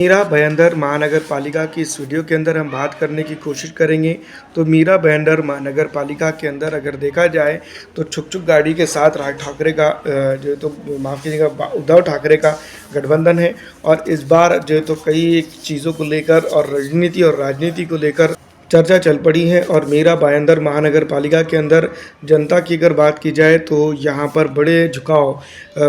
मीरा भाईंदर महानगर पालिका की इस वीडियो के अंदर हम बात करने की कोशिश करेंगे। तो मीरा भाईंदर महानगर पालिका के अंदर अगर देखा जाए तो छुक गाड़ी के साथ राज ठाकरे का जो है तो माफ़ कीजिएगा उद्धव ठाकरे का गठबंधन है। और इस बार जो है तो कई चीज़ों को लेकर और राजनीति को लेकर चर्चा चल पड़ी है। और मीरा भाईंदर महानगर पालिका के अंदर जनता की अगर बात की जाए तो यहाँ पर बड़े झुकाव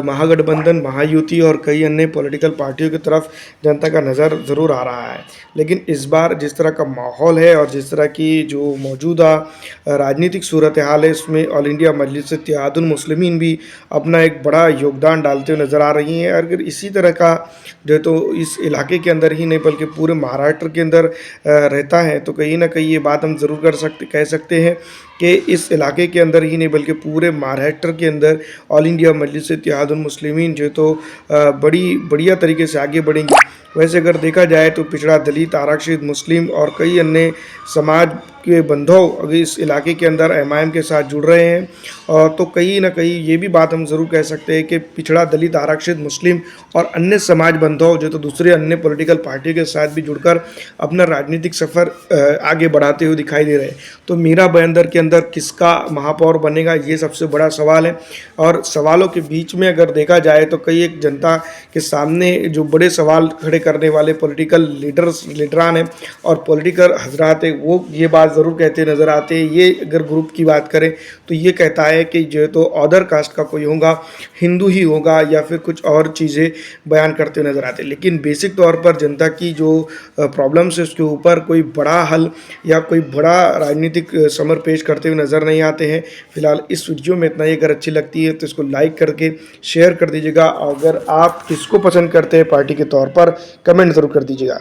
महागठबंधन, महायुति और कई अन्य पॉलिटिकल पार्टियों की तरफ जनता का नज़र ज़रूर आ रहा है। लेकिन इस बार जिस तरह का माहौल है और जिस तरह की जो मौजूदा राजनीतिक सूरत हाल है, इसमें ऑल इंडिया मजलिस इत्तेहादुल मुस्लिमीन भी अपना एक बड़ा योगदान डालते हुए नज़र आ रही हैं। अगर इसी तरह का जो है तो इस इलाके के अंदर ही नहीं बल्कि पूरे महाराष्ट्र के अंदर रहता है तो कहीं ना कहीं ये बात हम ज़रूर कह सकते हैं कि इस इलाके के अंदर ही नहीं बल्कि पूरे महाराष्ट्र के अंदर ऑल इंडिया मजलिस इत्तेहादुल मुस्लिमीन जो तो बड़ी बढ़िया तरीके से आगे बढ़ेंगी। वैसे अगर देखा जाए तो पिछड़ा, दलित, आरक्षित, मुस्लिम और कई अन्य समाज के बंधुओं अगर इस इलाके के अंदर एमआईएम के साथ जुड़ रहे हैं और तो कहीं ना कहीं ये भी बात हम ज़रूर कह सकते हैं कि पिछड़ा, दलित, आरक्षित, मुस्लिम और अन्य समाज बंधुओं जो तो दूसरे अन्य पॉलिटिकल पार्टियों के साथ भी जुड़कर अपना राजनीतिक सफ़र आगे बढ़ाते हुए दिखाई दे रहे हैं। तो मीरा भाईंदर के अंदर किसका महापौर बनेगा, ये सबसे बड़ा सवाल है। और सवालों के बीच में अगर देखा जाए तो कई एक जनता के सामने जो बड़े सवाल खड़े करने वाले पॉलिटिकल लीडरान हैं और पॉलिटिकल हजरात हैं, वो ये बात ज़रूर कहते नज़र आते हैं। ये अगर ग्रुप की बात करें तो ये कहता है कि जो है तो अदर कास्ट का कोई होगा, हिंदू ही होगा या फिर कुछ और चीज़ें बयान करते नज़र आते हैं। लेकिन बेसिक तौर पर जनता की जो प्रॉब्लम्स है उसके ऊपर कोई बड़ा हल या कोई बड़ा राजनीतिक समर पेश करते हुए नज़र नहीं आते हैं। फिलहाल इस वीडियो में इतना ही। अगर अच्छी लगती है तो इसको लाइक करके शेयर कर दीजिएगा। अगर आप किसको पसंद करते हैं पार्टी के तौर पर, कमेंट ज़रूर कर दीजिएगा।